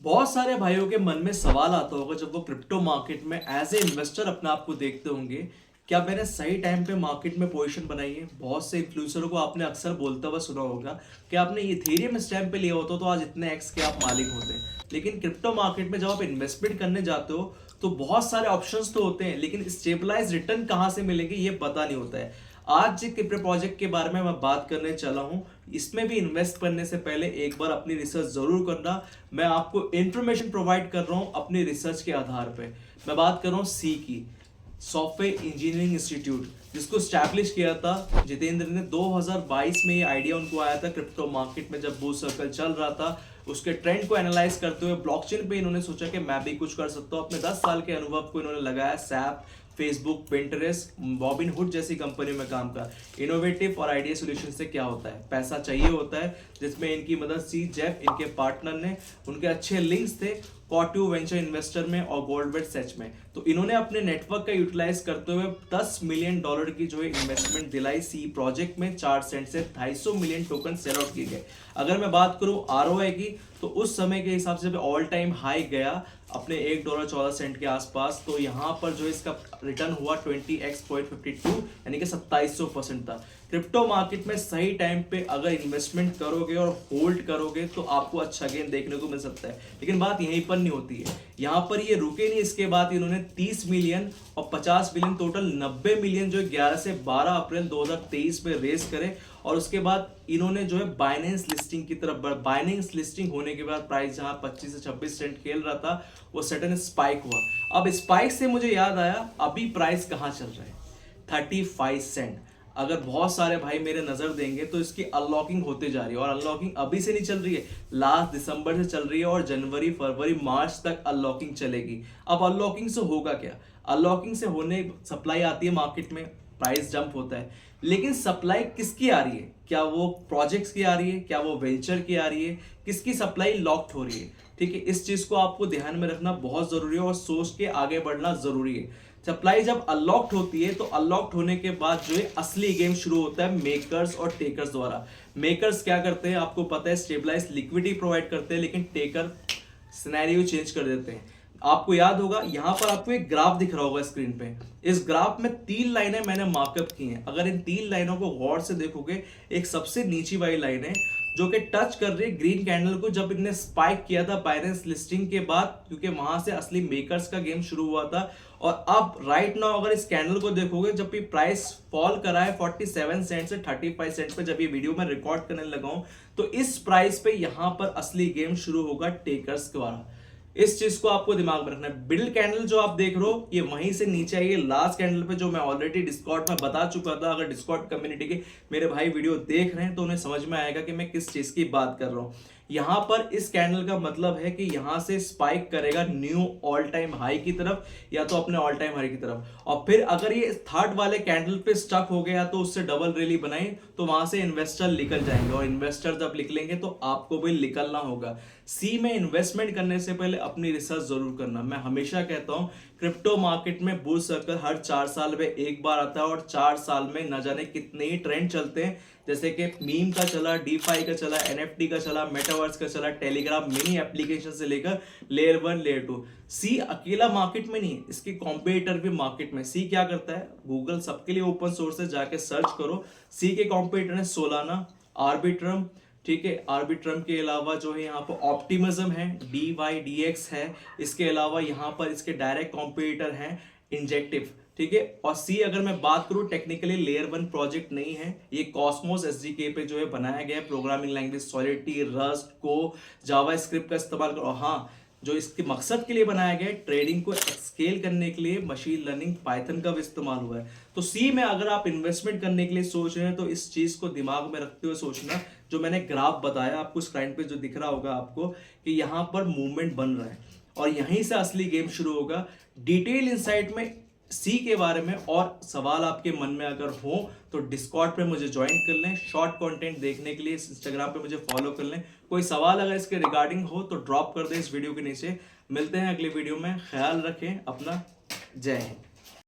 बहुत सारे भाइयों के मन में सवाल आता होगा जब वो क्रिप्टो मार्केट में एज ए इन्वेस्टर अपने आप को देखते होंगे, क्या मैंने सही टाइम पे मार्केट में पोजीशन बनाई है। बहुत से इन्फ्लुएंसरों को आपने अक्सर बोलते हुए सुना होगा कि आपने इथेरियम इस टाइम पे लिया होता तो आज इतने एक्स के आप मालिक होते। लेकिन क्रिप्टो मार्केट में जब आप इन्वेस्टमेंट करने जाते हो तो बहुत सारे ऑप्शंस तो होते हैं, लेकिन स्टेबलाइज रिटर्न कहाँ से मिलेंगे ये पता नहीं होता है। आज जिस क्रिप्टो प्रोजेक्ट के बारे में मैं बात करने चला हूं, इसमें भी इन्वेस्ट करने से पहले एक बार अपनी रिसर्च जरूर करना। मैं आपको इंफॉर्मेशन प्रोवाइड कर रहा हूं अपनी रिसर्च के आधार पे। मैं बात कर रहा हूं सी की, सॉफ्टवेयर इंजीनियरिंग इंस्टीट्यूट, जिसको स्टैब्लिश किया था जितेंद्र ने। 2022 में ये आइडिया उनको आया था क्रिप्टो मार्केट में जब बुल सर्कल चल रहा था। उसके ट्रेंड को एनालाइज करते हुए ब्लॉकचेन पे इन्होंने सोचा कि मैं भी कुछ कर सकता हूँ। अपने 10 साल के अनुभव को इन्होंने लगाया SAP, Facebook, Pinterest, bobbin hood जैसी कंपनियों में काम का। इनोवेटिव और आइडिया सोल्यूशन से क्या होता है, पैसा चाहिए होता है, जिसमें इनकी मदद सी जेफ इनके पार्टनर ने, उनके अच्छे लिंक्स थे कॉट्यू वेंचर इन्वेस्टर में और गोल्डवेट सच में। तो इन्होंने अपने नेटवर्क का यूटिलाइज करते हुए $10 मिलियन की जो है इन्वेस्टमेंट दिलाई सी प्रोजेक्ट में। 4 सेंट से 250 मिलियन टोकन सेल आउट किए गए। अगर मैं बात करूं आरओआई की, तो उस समय के हिसाब से ऑल टाइम हाई गया अपने $1.14 के आसपास। तो यहां पर जो इसका रिटर्न हुआ 20x.52 यानी कि 2700% था। क्रिप्टो मार्केट में सही टाइम पे अगर इन्वेस्टमेंट करोगे और होल्ड करोगे तो आपको अच्छा गेन देखने को मिल सकता है। लेकिन बात यहीं पर नहीं होती है, यहाँ पर ये रुके नहीं। इसके बाद इन्होंने 30 मिलियन और 50 मिलियन, टोटल 90 मिलियन जो 11 से 12 अप्रैल 2023 में रेस करे। और उसके बाद इन्होंने जो है बाइनेंस लिस्टिंग की तरफ बढ़। बाइनेंस लिस्टिंग होने के बाद प्राइस जहां 25 से 26 सेंट खेल रहा था, वो सडन स्पाइक हुआ। अब स्पाइक से मुझे याद आया अभी प्राइस कहां चल रहा है, 35 सेंट। अगर बहुत सारे भाई मेरे नजर देंगे तो इसकी अनलॉकिंग होते जा रही है, और अनलॉकिंग अभी से नहीं चल रही है, लास्ट दिसंबर से चल रही है और जनवरी फरवरी मार्च तक अनलॉकिंग चलेगी। अब अनलॉकिंग से होगा क्या, अनलॉकिंग से होने सप्लाई आती है मार्केट में, प्राइस जंप होता है। लेकिन सप्लाई किसकी आ रही है, क्या वो प्रोजेक्ट्स की आ रही है, क्या वो वेंचर की आ रही है, किसकी सप्लाई लॉक्ड हो रही है। ठीक है, इस चीज को आपको ध्यान में रखना बहुत जरूरी है और सोच के आगे बढ़ना जरूरी है। सप्लाई जब अनलॉक्ड होती है तो अनलॉक्ड होने के बाद जो है असली गेम शुरू होता है मेकर्स और टेकर्स द्वारा। मेकर्स क्या करते हैं आपको पता है, स्टेबलाइज लिक्विडिटी प्रोवाइड करते हैं, लेकिन टेकर सिनेरियो चेंज कर देते हैं। आपको याद होगा यहां पर आपको एक ग्राफ दिख रहा होगा स्क्रीन पे। इस ग्राफ में 3 लाइनें मैंने मार्कअप की हैं। अगर इन 3 लाइनों को गौर से देखोगे, एक सबसे नीची वाली लाइन है जो कि टच कर रही है ग्रीन कैंडल को, जब इन्हें स्पाइक किया था बाइनेंस लिस्टिंग के बाद, क्योंकि वहां से असली मेकर्स का गेम शुरू हुआ था। और अब राइट नाउ अगर इस कैंडल को देखोगे, जब भी प्राइस फॉल करा है 47 सेंट से 35 सेंट पे, जब ये वीडियो में रिकॉर्ड करने लगा हूं, तो इस प्राइस पे यहां पर असली गेम शुरू होगा टेकर्स द्वारा। इस चीज को आपको दिमाग में रखना है। मिडिल कैंडल जो आप देख रहे हो, ये वहीं से नीचे आई है लास्ट कैंडल पे, जो मैं ऑलरेडी डिस्कॉर्ड में बता चुका था। अगर डिस्कॉर्ड कम्युनिटी के मेरे भाई वीडियो देख रहे हैं तो उन्हें समझ में आएगा कि मैं किस चीज की बात कर रहा हूं। यहां पर इस कैंडल का मतलब है कि यहां से स्पाइक करेगा न्यू ऑल टाइम हाई की तरफ, या तो अपने ऑल टाइम हाई की तरफ। और फिर अगर ये थर्ड वाले कैंडल पे स्टक हो गया तो उससे डबल रैली बनाई, तो वहां से इन्वेस्टर निकल जाएंगे, और इन्वेस्टर जब निकलेंगे तो आपको भी निकलना होगा। सी में इन्वेस्टमेंट करने से पहले अपनी रिसर्च जरूर करना। मैं हमेशा कहता हूं क्रिप्टो मार्केट में बुल सर्कल हर 4 साल में एक बार आता है, और 4 साल में न जाने कितने ही ट्रेंड चलते हैं। जैसे कि मीम का चला, डीफाई का चला, एनएफटी का चला, मेटावर्स का चला, टेलीग्राम मिनी एप्लीकेशन से लेकर लेयर 1 लेयर 2। सी अकेला मार्केट में नहीं, इसके कॉम्पिटिटर भी मार्केट में। सी क्या करता है, गूगल सबके लिए ओपन सोर्स है, जाके सर्च करो। सी के कॉम्पिटिटर है सोलाना, आर्बिट्रम, ठीक है। आर्बिट्रम के अलावा जो है यहाँ पर ऑप्टिमिज्म है, DYDX है। इसके अलावा यहाँ पर इसके डायरेक्ट कॉम्पिटिटर हैं इंजेक्टिव, ठीक है। और सी अगर मैं बात करूं, टेक्निकली लेयर 1 प्रोजेक्ट नहीं है, ये कॉस्मोस SDK पे जो है बनाया गया है। प्रोग्रामिंग लैंग्वेज सॉलिडिटी, रस्ट को, जावास्क्रिप्ट का इस्तेमाल करो। हाँ, जो इसके मकसद के लिए बनाया गया है, ट्रेडिंग को स्केल करने के लिए मशीन लर्निंग पाइथन का भी इस्तेमाल हुआ है। तो सी में अगर आप इन्वेस्टमेंट करने के लिए सोच रहे हैं तो इस चीज को दिमाग में रखते हुए सोचना। जो मैंने ग्राफ बताया आपको स्क्रीन पे जो दिख रहा होगा आपको, कि यहाँ पर मूवमेंट बन रहा है और यहीं से असली गेम शुरू होगा। डिटेल इंसाइट में सी के बारे में और सवाल आपके मन में अगर हो तो डिस्कॉर्ड पे मुझे ज्वाइन कर लें। शॉर्ट कंटेंट देखने के लिए इंस्टाग्राम पे मुझे फॉलो कर लें। कोई सवाल अगर इसके रिगार्डिंग हो तो ड्रॉप कर दें इस वीडियो के नीचे। मिलते हैं अगले वीडियो में, ख्याल रखें अपना। जय हिंद।